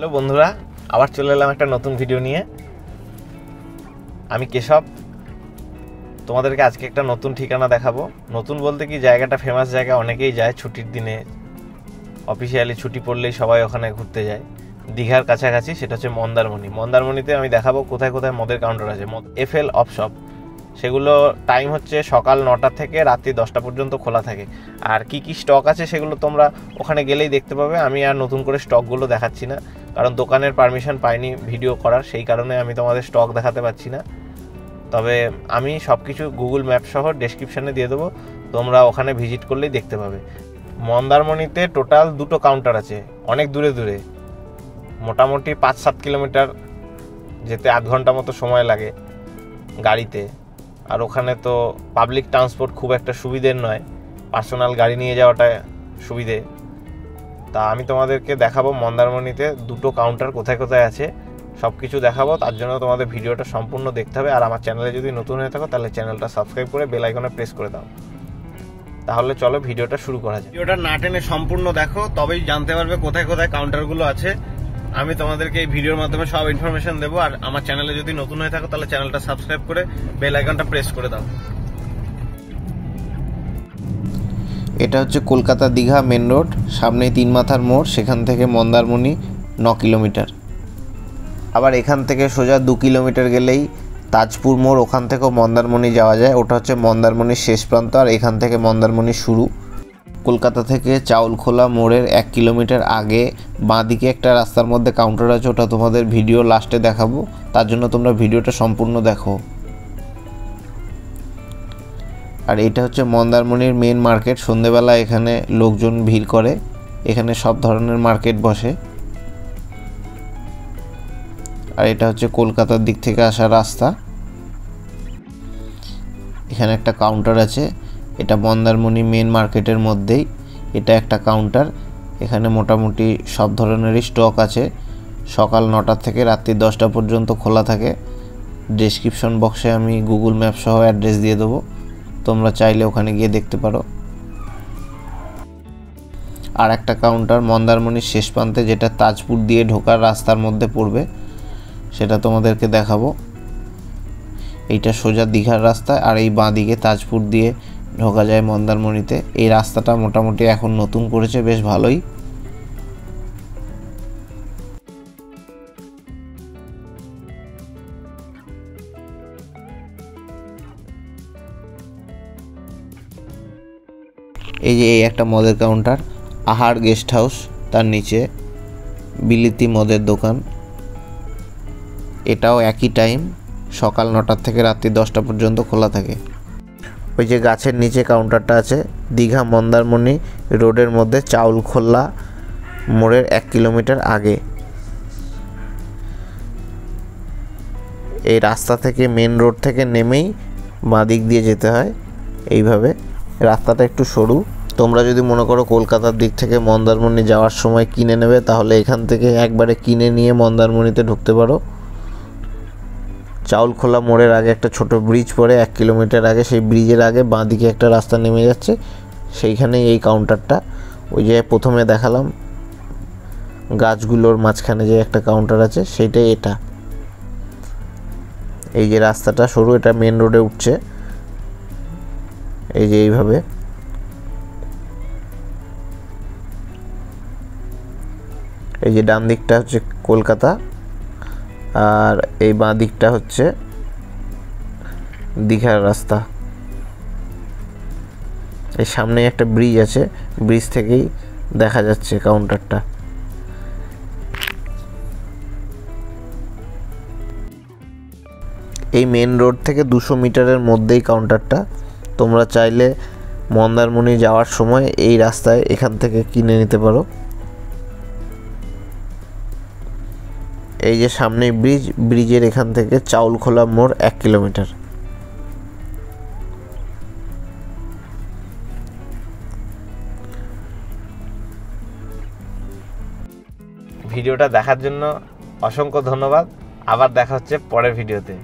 Hello বন্ধুরা, আবার চলে এলাম একটা নতুন ভিডিও নিয়ে। আমি কেশব, তোমাদেরকে আজকে একটা নতুন ঠিকানা দেখাবো। নতুন বলতে কি, জায়গাটা ফেমাস জায়গা, অনেকেই যায় ছুটির দিনে, অফিসিয়ালি ছুটি পড়লেই সবাই ওখানে ঘুরতে যায়। দীঘার কাছাকাছি, সেটা হচ্ছে মন্দারমণি। মন্দারমণিতে আমি দেখাবো কোথায় কোথায় মদের কাউন্টার আছে, এফএল অফ শপ। সেগুলো টাইম হচ্ছে সকাল 9টা থেকে রাত্রি 10টা পর্যন্ত খোলা থাকে। আর কি কি স্টক আছে সেগুলো তোমরা ওখানে গেলেই দেখতে পাবে। আমি আর নতুন করে স্টকগুলো দেখাচ্ছি না, কারণ দোকানের পারমিশন পাইনি ভিডিও করার, সেই কারণে আমি তোমাদের স্টক দেখাতে পারছি না। তবে আমি সব কিছু গুগল ম্যাপ সহ ডেসক্রিপশানে দিয়ে দেবো, তোমরা ওখানে ভিজিট করলেই দেখতে পাবে। মন্দারমণিতে টোটাল 2টো কাউন্টার আছে, অনেক দূরে দূরে, মোটামুটি 5-7 কিলোমিটার যেতে 8 ঘন্টা মতো সময় লাগে গাড়িতে। আর ওখানে তো পাবলিক ট্রান্সপোর্ট খুব একটা সুবিধের নয়, পার্সোনাল গাড়ি নিয়ে যাওয়াটা সুবিধে। তা আমি তোমাদেরকে দেখাবো মন্দারমণিতে 2টো কাউন্টার কোথায় কোথায় আছে, সব কিছু দেখাবো। তার জন্য তোমাদের ভিডিওটা সম্পূর্ণ দেখতে হবে। আর আমার চ্যানেলে যদি নতুন হয়ে থাকো তাহলে চ্যানেলটা সাবস্ক্রাইব করে বেল আইকনে প্রেস করে দাও। তাহলে চলো ভিডিওটা শুরু করা যায়। ভিডিওটা না টেনে সম্পূর্ণ দেখো, তবেই জানতে পারবে কোথায় কোথায় কাউন্টারগুলো আছে। আমি তোমাদেরকে এই ভিডিওর মাধ্যমে সব ইনফরমেশন দেবো। আর আমার চ্যানেলে যদি নতুন হয়ে থাকো তাহলে চ্যানেলটা সাবস্ক্রাইব করে বেল আইকনটা প্রেস করে দাও। এটা হচ্ছে কলকাতা দীঘা মেন রোড, সামনেই 3 মাথার মোড়, সেখান থেকে মন্দারমণি 9 কিলোমিটার। আবার এখান থেকে সোজা 2 কিলোমিটার গেলেই তাজপুর মোড়, ওখান থেকেও মন্দারমণি যাওয়া যায়। ওটা হচ্ছে মন্দারমণির শেষ প্রান্ত, আর এখান থেকে মন্দারমণি শুরু। কলকাতা থেকে চাউলখোলা মোড়ের 1 কিলোমিটার আগে বাঁদিকে একটা রাস্তার মধ্যে কাউন্টার আছে, ওটা তোমাদের ভিডিও লাস্টে দেখাবো, তার জন্য তোমরা ভিডিওটা সম্পূর্ণ দেখো। আর এটা হচ্ছে মন্দারমণির মেন মার্কেট। সন্ধেবেলা এখানে লোকজন ভিড় করে, এখানে সব ধরনের মার্কেট বসে। আর এটা হচ্ছে কলকাতার দিক থেকে আসা রাস্তা। এখানে একটা কাউন্টার আছে, এটা মন্দারমণি মেন মার্কেটের মধ্যেই এটা একটা কাউন্টার। এখানে মোটামুটি সব ধরনেরই স্টক আছে। সকাল 9টা থেকে রাত্রি 10টা পর্যন্ত খোলা থাকে। ডেসক্রিপশন বক্সে আমি গুগল ম্যাপ সহ অ্যাড্রেস দিয়ে দেবো, তোমরা চাইলে ওখানে গিয়ে দেখতে পারো। আর একটা কাউন্টার মন্দারমণির শেষ প্রান্তে, যেটা তাজপুর দিয়ে ঢোকার রাস্তার মধ্যে পড়বে, সেটা তোমাদেরকে দেখাবো। এইটা সোজা দীঘার রাস্তা, আর এই বাঁ দিকে তাজপুর দিয়ে ঢোকা যায় মন্দারমণিতে। এই রাস্তাটা মোটামুটি এখন নতুন করেছে, বেশ ভালোই। এই যে এই একটা মদের কাউন্টার, আহার গেস্ট হাউস, তার নিচে বিলিতি মদের দোকান। এটাও একই টাইম, সকাল 9টা থেকে রাত্রি 10টা পর্যন্ত খোলা থাকে। ওই যে গাছের নিচে কাউন্টারটা আছে, দীঘা মন্দারমণি রোডের মধ্যে চাউলখোলা মোড়ের 1 কিলোমিটার আগে। এই রাস্তা থেকে মেন রোড থেকে নেমেই বাঁ দিক দিয়ে যেতে হয়। এইভাবে রাস্তাটা একটু সরু। তোমরা যদি মনে করো কলকাতার দিক থেকে মন্দারমণি যাওয়ার সময় কিনে নেবে, তাহলে এখান থেকে একবারে কিনে নিয়ে মন্দারমণিতে ঢুকতে পারো। চাউলখোলা মোড়ের আগে একটা ছোট ব্রিজ পড়ে 1 কিলোমিটার আগে, সেই ব্রিজের আগে বাঁ দিকে একটা রাস্তা নেমে যাচ্ছে, সেইখানেই এই কাউন্টারটা। ওই যে প্রথমে দেখালাম গাছগুলোর মাঝখানে যে একটা কাউন্টার আছে, সেইটাই এটা। এই যে রাস্তাটা সরু, এটা মেন রোডে উঠছে, এই যে এইভাবে। এই যে ডান দিকটা হচ্ছে কলকাতা, আর এই বাঁ দিকটা হচ্ছে দীঘার রাস্তা। এই সামনে একটা ব্রিজ আছে, ব্রিজ থেকেই দেখা যাচ্ছে কাউন্টারটা। এই মেন রোড থেকে 200 মিটারের মধ্যেই কাউন্টারটা। তোমরা চাইলে মন্দারমণি যাওয়ার সময় এই রাস্তায় এখান থেকে কিনে নিতে পারো। এই যে সামনে ব্রিজ, ব্রিজের এখান থেকে চাউলখোলা মোড় 1 কিলোমিটার। ভিডিওটা দেখার জন্য অসংখ্য ধন্যবাদ। আবার দেখা হচ্ছে পরের ভিডিওতে।